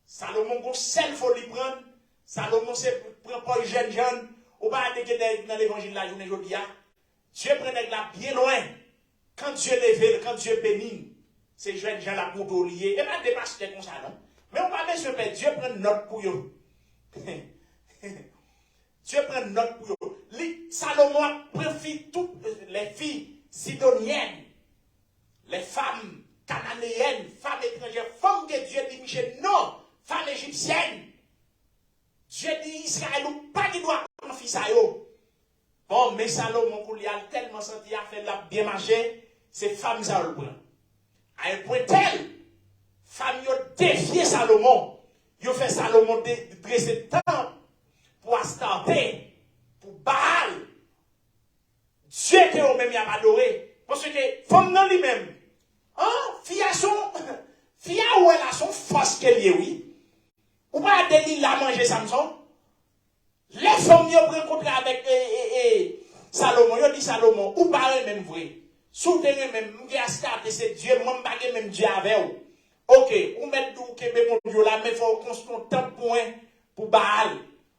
Salomon, qu'on seul faut lui prendre. Salomon, c'est prend pas jeune. Ou pas dans l'évangile de la journée aujourd'hui. Dieu prenait là bien loin. Quand Dieu lève, quand Dieu bénit, ces jeunes gens là pour lier. Et pas des pasteurs comme ça, non. Mais on va bien se faire. Dieu prend note pour eux. Dieu prend note pour eux. Salomon profite toutes les filles sidoniennes, les femmes cananéennes, femmes étrangères, femmes que Dieu dit, Michel, non, femmes égyptiennes. Dieu dit Israël ou pas qui doit confier ça. Bon, mais Salomon, il a tellement senti à faire la bien marcher, ces femmes ça le prend. À un point tel, femmes ont défié Salomon. Ils ont fait Salomon dresser temps pour Astarté, pour Baal. Dieu que eux même y a adoré. Parce que femme non lui-même, fille ou elle a son force qu'elle y est, oui. Ou pas de la manger Samson. Les femmes qui ont rencontré avec Salomon, ils ont dit Salomon, ou pas même vrai. Soutenez même, qui a starté c'est Dieu, moi je même Dieu avec vous. Ok, ou mettez tout que mon Dieu là, mais il faut construire un temple pour Baal. Il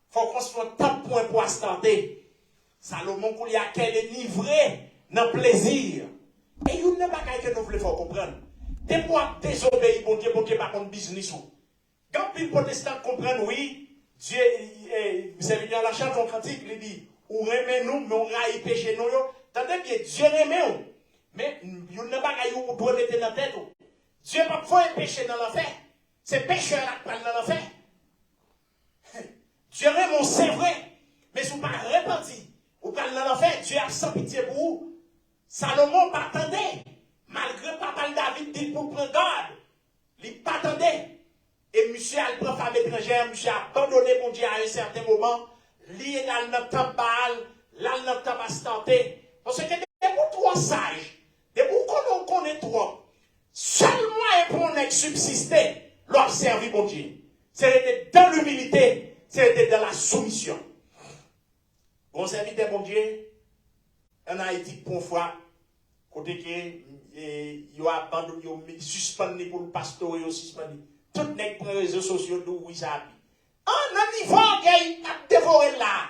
faut construire un temple pour Astarté. Salomon, il y a qu'elle est livrée dans le plaisir. Et il n'y a pas que nous voulons comprendre. Des fois, désobéir, bon Dieu, par contre, business. Quand les protestants comprennent, oui, Dieu, c'est venu à la chanson cantique, il dit, ou remet nous, mais on raille péché nous. Tandis que Dieu remet nous. Mais il n'y a pas qu'on doit mettre dans la tête. Dieu n'a pas fait un péché dans l'enfer. C'est pécheur qui parle dans l'enfer. Dieu remet, c'est vrai. Mais si vous ne pas repenti, vous parlez dans l'enfer, Dieu a sans pitié pour vous. Salomon pas attendait. Malgré papa David dit pour prendre garde. Il pas attendait. Et monsieur a pris femme étrangère, monsieur a abandonné mon Dieu à un certain moment. Lui, il a le temps Baal, là, le temps Astarté. Parce que des pour trois sages, des pour qu'on connaît trop, seulement pour on subsister, leur servir mon Dieu. C'est dans l'humilité, c'est dans la soumission. Bon serviteur, mon Dieu, en Haïti pour fois côté que yo abandonné yo suspendu pour le pasteur yo suspendu tout nèg prend réseaux sociaux d'où oui ça en niveau qu'il a dévoré là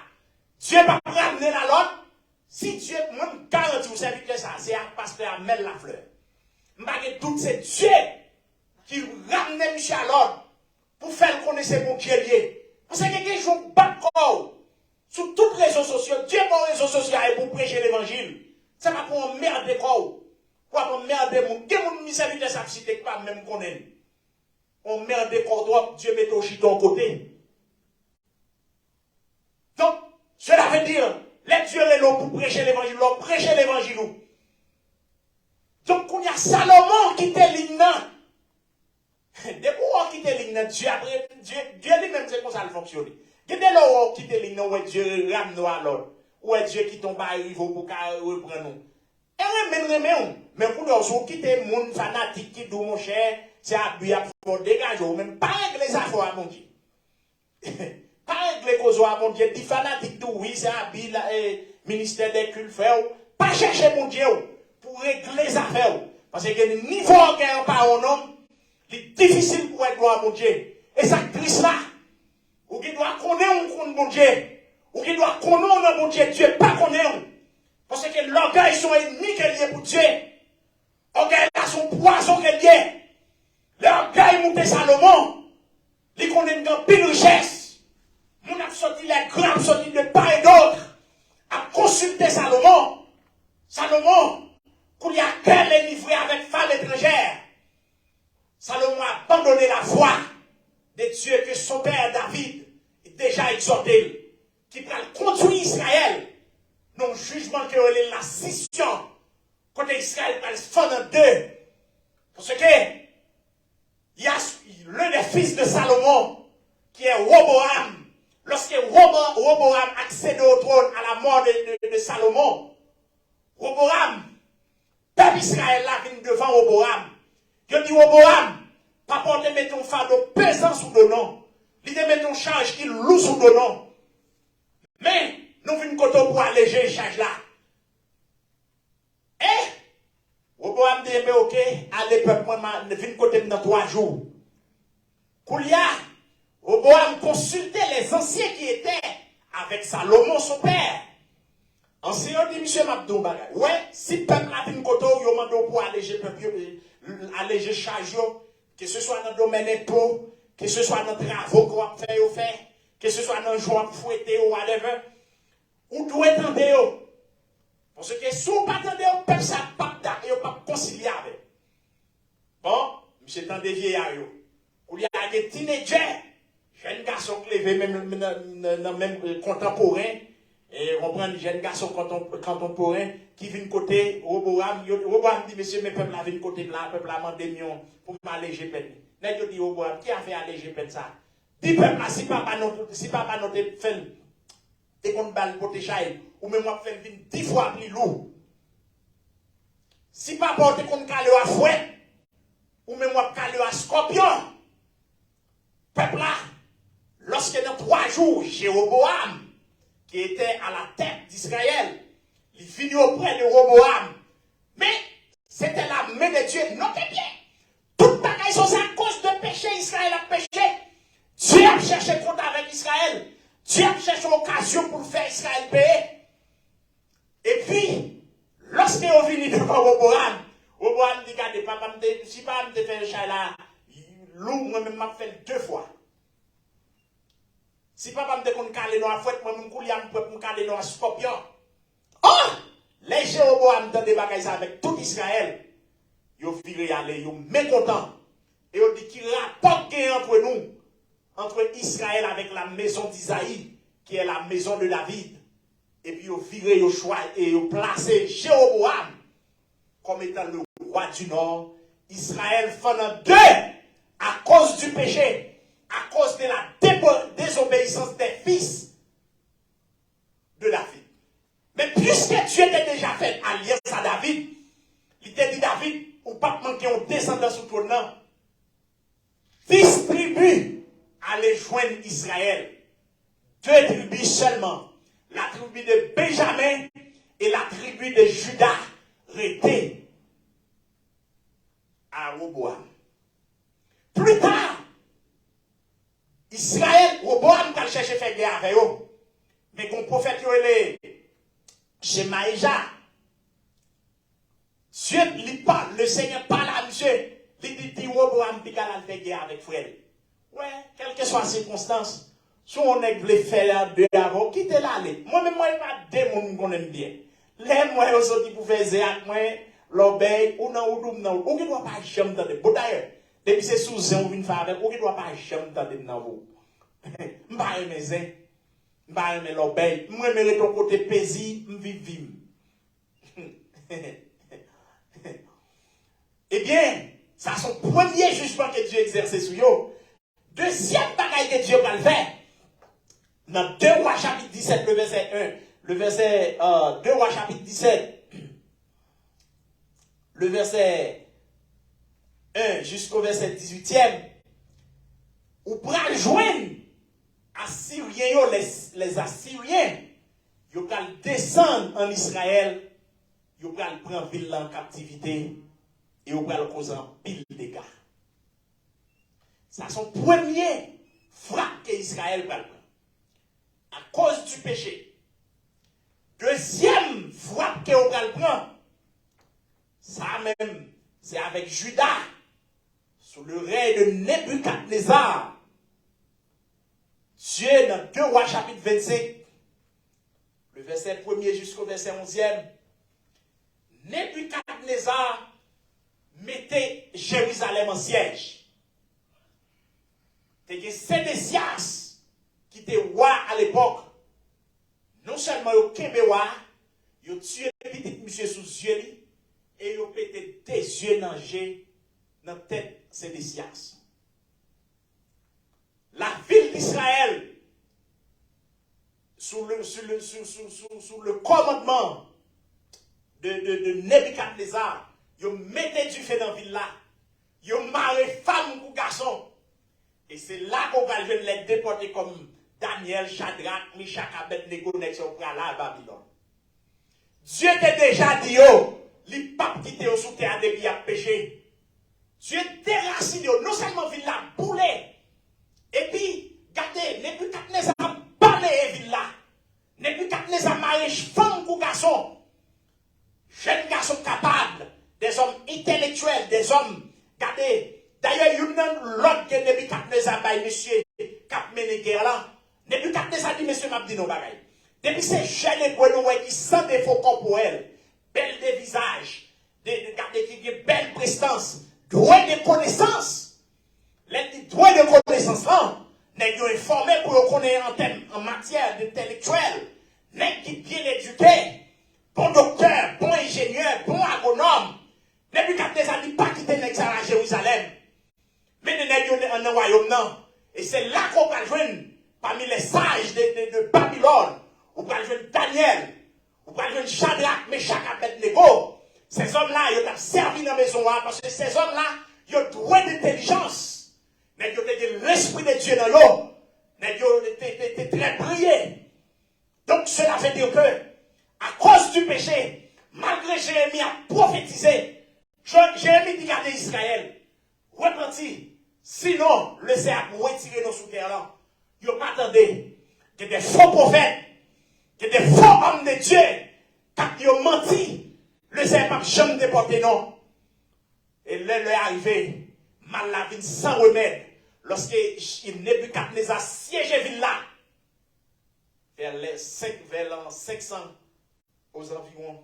Dieu va ramener la l'autre si Dieu même garantit vous savez que ça c'est un pasteur Amel Lafleur m'pa tout c'est Dieu qui ramène Michel à l'ordre pour faire connaître mon Dieu lié parce que quelqu'un joue pas corps sur tous les réseaux sociaux Dieu pour les réseaux sociaux pour prêcher l'évangile c'est pas pour emmerder corps pour emmerder mon Dieu mon miséricorde de sa cité pas même connaître emmerder corps droit Dieu met au chiton côté donc cela veut dire les dieux les pour prêcher l'évangile prêcher l'évangile donc il y a Salomon qui était lignant depuis qu'on quitte ligne Dieu lui-même c'est comme ça le fonctionne dès lors quitte ligne où Dieu ramène à l'autre où Dieu qui tombe à niveau pour reprendre nous mais pour nous quitte monde fanatique qui dit mon cher c'est à pour dégager ou même pas régler ça à mon Dieu pas régler cause à mon Dieu dit fanatique tout oui c'est à ministère des cultes faire pas chercher mon Dieu pour régler les affaires parce que le niveau qu'on pas un homme c'est difficile pour être gloire à mon Dieu. Et ça triste là. Ou qui doit connaître mon Dieu. Ou qui doit connaître mon Dieu. Dieu pas connaître. Parce que l'orgueil sont ennemis qu'elle est pour Dieu. L'orgueil a son poison qu'elle est. L'orgueil monte Salomon. Il connaît une pile richesse. Mon a sorti les grands sorti de part et d'autre. A consulté Salomon. Salomon, qu'il y a qu'elle est livré avec femme étrangère. Salomon a abandonné la foi de Dieu que son père David est déjà exhorté, qui va conduire Israël dans le jugement que est la scission, quand Israël va se fondre en deux. Parce que il y a l'un des fils de Salomon, qui est Roboam. Lorsque Roboam accède au trône à la mort de Salomon, Roboam, peuple Israël là vient devant Roboam. Je dis Roboam, papa te met ton fardeau pesant sous le nom. Il te met ton charge qui lourd sous le nom. Mais, nous venons côté pour alléger le charge là. Eh? Roboam dit, mais ok, allez, peuple, moi, venez côté dans 3 jours. Koulia, Roboam consultait les anciens qui étaient avec Salomon, son père. Ancien dit, monsieur Mabdou Bagay, ouais, si peuple a une côté, il y a pour alléger le peuple, alléger charge, que ce soit dans le domaine impôt, que ce soit dans les travaux qu'on fait, que ce soit dans le joint fouetté ou whatever, ou doit attendre. Parce que si on ne pas attendre, peuple ça pas pas concilier avec. Bon, monsieur tendez vieillard, il y a des teenagers, jeunes garçons qui lèvent même contemporains, et on prend des jeunes garçons contemporains qui viennent côté Roboam. Roboam dit, monsieur, mes peuples viennent côté là, peuple a demandé millions pour m'alléger peine. N'est-ce dit Roboam, qui a fait alléger peine ça? Dit peuple, si papa notre fait, et qu'on balle pour tes chaînes, ou même moi fait 10 fois plus lourd. Si papa te qu'on calé à fouet, ou même moi calé à scorpion, peuple là, lorsque dans 3 jours, Jéroboam, qui était à la tête d'Israël, il finit auprès de Roboam. Mais c'était la main de Dieu. Notez bien. Toute bagaille sont à cause de péché. Israël a péché. Dieu a cherché compte avec Israël. Dieu a cherché occasion pour faire Israël payer. Et puis, lorsqu'il est venu devant Roboam, Roboam dit, regardez, papa, si papa me fait le chat là, loup, moi-même, m'a fait 2 fois. Si papa me dit qu'on calé dans la fouette, moi, je me calé dans la scorpion. Oh! Les Jéroboam dans des bagages avec tout Israël, ils ont viré aller, ils ont mécontents. Et ils ont dit qu'il rapporte entre nous, entre Israël avec la maison d'Isaïe, qui est la maison de David. Et puis ils ont viré, ils ont choisi et ils ont placé Jéroboam comme étant le roi du Nord. Israël fondant 2 à cause du péché, à cause de la désobéissance des fils de David. Mais puisque Dieu était déjà fait alliance à David, il t'a dit David, ou pas manquer un descendant sous ton nom. Fils tribu allait joindre Israël. 2 tribus seulement. La tribu de Benjamin et la tribu de Juda restait à Roboam. Plus tard, Israël, Roboam a cherché à faire guerre avec eux. Mais comme prophète, chez Maïja, Dieu lui parle, le Seigneur parle à monsieur. Il dit Roboam, il a fait guerre avec frère. Ouais, quelle que soit la circonstance, si on est voulu faire deux avant, quittez là. Moi-même, moi, il n'y a pas deux personnes qu'on aime bien. Les moi, ils sont pour faire zéak, moi, l'obéi, ou non, ou non, ou qui ne doit pas jamais t'entendre. Bon, d'ailleurs, depuis c'est sous on vient faire avec, ou qui ne doit pas jamais t'entendre dans vous. Je ne vais pas aimer ça. Je ne vais pas aimer l'obéi. Moi, je vais ton côté paisible, je vis. Eh bien, ça c'est son premier jugement que Dieu exerce sur eux. Deuxième bagaille que Dieu va le faire. Dans 2 Rois chapitre 17, le verset 1, le verset 2 Rois chapitre 17, le verset 1 jusqu'au verset 18e, ou pour joindre Assyriens, les Assyriens, ils vont descendre en Israël, ils vont prendre ville en captivité, et ils vont causer un pile de dégâts. C'est son premier frappe qu'Israël va prendre. À cause du péché. Deuxième frappe qu'on va prendre, ça même, c'est avec Judas, sous le règne de Nebuchadnezzar. Dieu, dans 2 Rois chapitre 25, le verset 1er jusqu'au verset 11e, Nebuchadnezzar mettait Jérusalem en siège. C'était Sédécias qui était roi à l'époque. Non seulement il a roi, il a tué petit monsieur sous yeux et il a pété des yeux dans la tête Sédécias. La ville d'Israël, sous le commandement de Nebuchadnezzar, il mettait du feu dans la ville là. Il marié femme ou garçon. Et c'est là qu'on va les déporter comme Daniel, Shadrach, Meshach, Abednego, pour aller à Babylone. Dieu t'a déjà dit, les papes qui étaient sous terre depuis à péché. Dieu déraciné, non seulement ville là, boulé. Et puis, regardez, Nebuchadnezzar balayé ville là. Nebuchadnezzar marié femme ou garçon. Jeunes garçons capables, des hommes intellectuels, des hommes, regardez. D'ailleurs, il y a l'autre que Nebuchadnezzar baille, monsieur, cap mené guerre là. Nebuchadnezzar dit, monsieur, m'a dit non bagaille. Depuis ces jeunes et qui sans défaut corporel, belle de visage, qui belle prestance, droit de connaissance. Les droits de connaissance là, n'est informé pour connaître en matière d'intellectuel, n'est qui bien éduqué, bon docteur, bon ingénieur, bon agronome. Nebuchadnezzar dit pas quitter l'exil à Jérusalem. Mais nous sommes dans le royaume, non. Et c'est là qu'on va joindre, parmi les sages de Babylone, on va joindre Daniel, on va joindre Shadrach, Meshach, Abednego. Ces hommes-là, ils ont servi dans la maison, parce que ces hommes-là, ils ont droit d'intelligence. Mais ils ont l'esprit de Dieu dans eux. Mais ils ont été très brillés. Donc cela veut dire que, à cause du péché, malgré Jérémie a prophétisé, Jérémie dit à Israël, repenti. Sinon, le Seigneur pour retirer nos sous-terres là. Il n'y a pas attendu que des faux prophètes, que des faux hommes de Dieu, quand ils ont menti, le Seigneur n'a jamais déporté non. Et là, il est arrivé, mal la vie sans remède, lorsque Nebuchadnezzar siégé ville là, vers l'an 500 aux environs.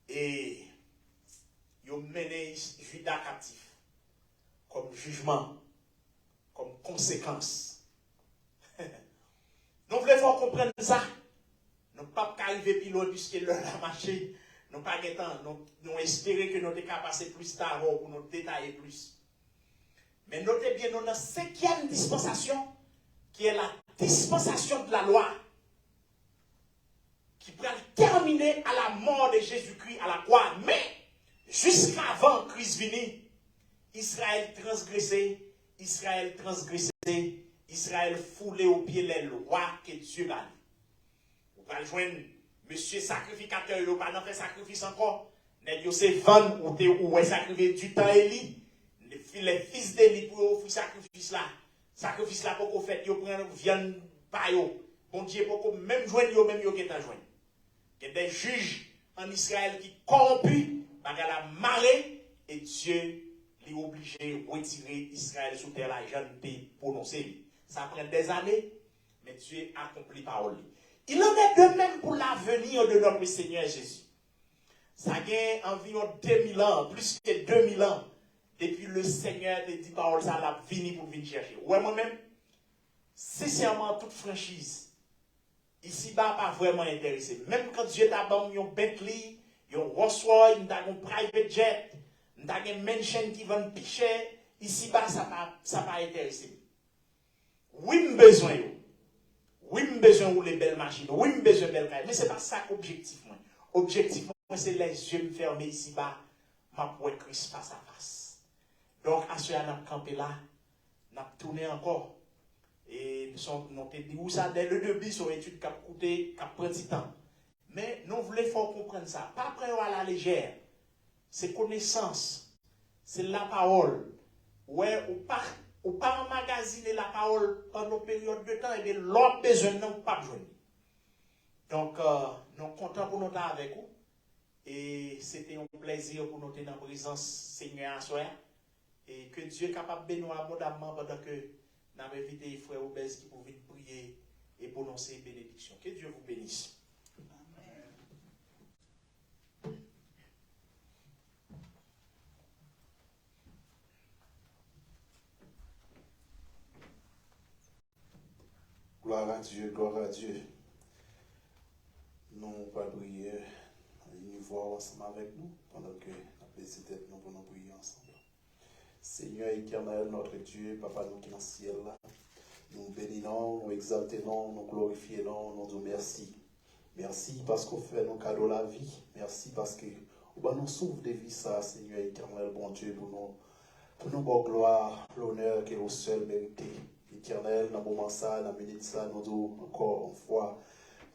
Et ils ont mené Judas captif comme jugement, comme conséquence. Nous voulons comprendre ça. Nous ne pouvons pas arriver plus loin puisque l'heure a marché. Nous pas de temps. Nous espérons que nous sommes capables de passer plus tard pour nous détailler plus. Mais notez bien, nous dans la 5e dispensation, qui est la dispensation de la loi, qui va terminer à la mort de Jésus-Christ à la croix. Mais, jusqu'avant Christ vini, Israël transgressé, Israël foulé au pied les lois que Dieu a dit. va joindre monsieur sacrificateur, il pas fait sacrifice encore. Nèg c'est vendre ou sacrifier du temps Élie. Les fils d'Élie pour offrir sacrifice là. Sacrifice là pour qu'on fait, yo prend viande pa yo. Bon Dieu pour qu'on même joindre yo même yo qui t'a joindre. Il y a des juges en Israël qui corrompus par la marée et Dieu est obligé de retirer Israël sous terre la jeune pour prononcer. Ça prend des années, mais Dieu accomplit parole. Il en est de même pour l'avenir de notre Seigneur Jésus. Ça gagne environ 2000 ans, plus que 2000 ans, depuis le Seigneur te dit parole, ça l'a fini pour venir chercher. Ouais, moi-même, sincèrement, toute franchise, ici, bas, pas vraiment intéressé. Même quand Dieu t'a donné un Bentley, un Rolls-Royce, un private jet, un mansion qui vend picher, ici, bas, ça pas intéressé. Oui, j'ai besoin. Oui, j'ai besoin de les belles machines. Oui, j'ai besoin de belles cailles. Mais ce n'est pas ça l'objectif. Objectif, c'est les yeux fermés ici bas, ma pour Christ face à face. Donc, à ce moment-là, campé là, nous avons tourné encore. Et nous avons dit où ça, dès le début, sur l'étude qui a coûté, qui a pris du temps. Mais nous voulons faire comprendre ça. Pas prendre à la légère. C'est connaissance. C'est la parole. Ouais, ou pas emmagasiner la parole pendant une période de temps, et bien l'autre besoin n'a pas besoin. Donc, nous sommes contents pour nous être avec vous. Et c'était un plaisir pour nous être dans la présence Seigneur à soi. Et que Dieu est capable de bénir abondamment pendant que nous avons invité les frères obèses qui pouvaient prier et prononcer bénédiction. Que Dieu vous bénisse. Gloire à Dieu, gloire à Dieu. Nous allons prier à niveau ensemble avec nous pendant que nous peut-être nous pouvons prier ensemble. Seigneur éternel, notre Dieu, Papa nous qui est dans le ciel, nous bénissons, nous exaltons, nous glorifions, nous disons merci. Merci parce qu'on fait nos cadeaux la vie. Merci parce que nous souffre de vie ça, Seigneur éternel, bon Dieu, pour nous bonne gloire, l'honneur qui est au seul mérité. Éternel, dans le moment ça, dans la minute ça, nous disons encore une fois.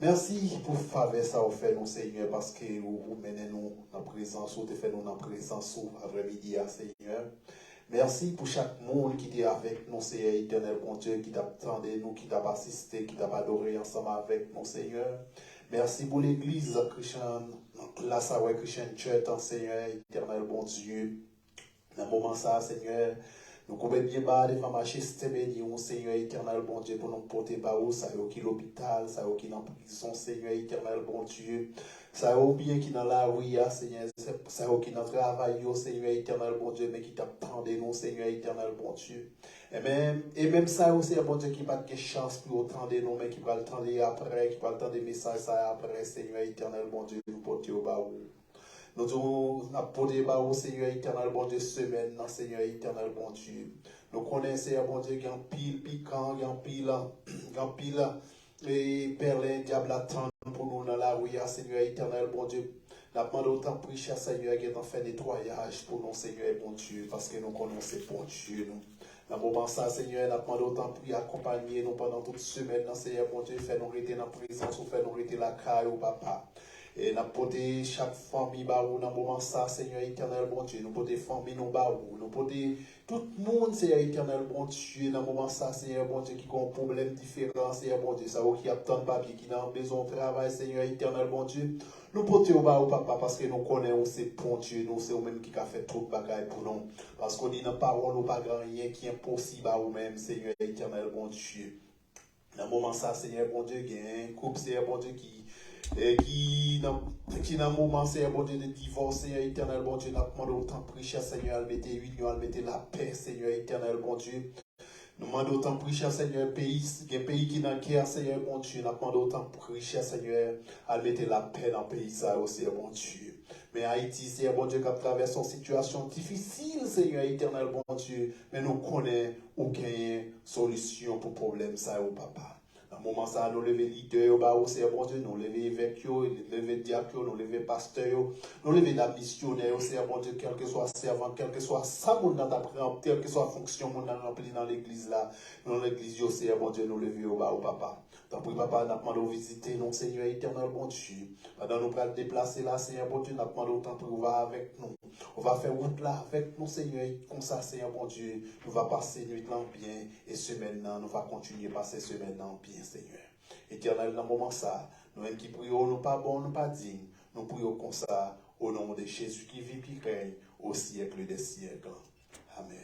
Merci pour faveur ça, vous fait nous, Seigneur, parce que vous menez nous dans la présence, vous fait nous dans la présence après-midi, Seigneur. Merci pour chaque monde qui est avec nous, Seigneur éternel, bon Dieu, qui t'attendait nous, qui t'a assisté, qui t'a adoré ensemble avec nous, Seigneur. Merci pour l'église chrétienne, la Savoie Christian Church, Seigneur éternel, bon Dieu. Dans le moment ça, Seigneur, nous pouvons bien bas des femmes à bénir, Seigneur éternel, bon Dieu, pour nous porter par où, ça y est qui l'hôpital, ça y est qui dans la prison, Seigneur éternel, bon Dieu. Ça y est bien qui dans la rue, Seigneur, ça y est qui dans le travail, Seigneur éternel, bon Dieu, mais qui t'attend de nous, Seigneur éternel, bon Dieu. Et même ça aussi, bon Dieu, qui n'a pas de chance pour autant de nous, mais qui va le tendre après, qui va le tendre des messages ça après, Seigneur éternel, bon Dieu, nous porter au bas. Nous devons apporter au Seigneur éternel, bon Dieu, semaine, dans Seigneur éternel, bon Dieu. Nous connaissons, bon Dieu, qu'il y a un pile piquant, il y a un pile, et perlin, diable attend pour nous dans la rue, Seigneur éternel, bon Dieu. Nous demandons autant de prier, Seigneur, qui est en fait nettoyage pour nous, Seigneur, bon Dieu, parce que nous connaissons, bon Dieu, nous. Dans le moment ça, Seigneur, nous demandons autant de prier, accompagner nous pendant toute semaine, dans Seigneur, bon Dieu, fait nous rester dans la présence, ou fait nous rester la caille, au papa. Et nous porter chaque famille dans le moment ça, Seigneur éternel, bon Dieu. Nous porter famille nous nous porter tout le monde, Seigneur éternel, bon Dieu. Dans le moment ça, Seigneur, bon Dieu, qui a un problème différent, Seigneur, bon Dieu. Ça, qui a tant de papiers, qui a besoin de travail, Seigneur éternel, bon Dieu. Nous porter au papa, parce que nous connaissons, c'est bon Dieu, nous, c'est nous-mêmes qui a fait trop de bagailles pour nous. Parce qu'on dit dans la parole, nous pas rien qui est impossible à nous-mêmes, Seigneur éternel, bon Dieu. Dans le moment ça, Seigneur, bon Dieu, il y a un couple, Seigneur, bon Dieu, qui dans le moment, Seigneur, bon Dieu, de divorce, Seigneur éternel, bon Dieu, nous demandons autant de prier, Seigneur, à mettre l'union, à mettre la paix, Seigneur éternel, bon Dieu. Nous demandons autant de prier, Seigneur, pays qui est dans la guerre, Seigneur, bon Dieu, nous demandons autant de prier, Seigneur, à mettre la paix dans le pays, ça aussi, bon Dieu. Mais Haïti, Seigneur, bon Dieu, qui traverse une situation difficile, Seigneur éternel, bon Dieu, mais nous connaissons aucune solution pour le problème, ça, au papa. À un moment ça, nous lever leader, Seigneur, bon Dieu, nous lever évêque, nous lever diacre, nous lever pasteur, nous lever la missionnaire, Seigneur, bon Dieu, quel que soit servant, quel que soit ça, quelle que soit fonction, mon rempli dans l'église là, dans l'église, Seigneur, bon Dieu, nous lever au papa. Tant pis, papa, nous demandons visiter nous, Seigneur éternel, bon Dieu. Pendant nous allons déplacer là, Seigneur, bon Dieu, nous demandons tant pis, on va avec nous. On va faire route là avec nous, Seigneur, comme ça, Seigneur, bon Dieu. Nous va passer nuit là bien et semaine là, nous va continuer à passer semaine là bien, Seigneur. Éternel, dans le moment ça, nous qui prions, nous pas bons, nous pas dignes. Nous prions comme ça, au nom de Jésus qui vit et règne au siècle des siècles. Amen.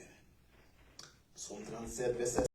Psaume 37, verset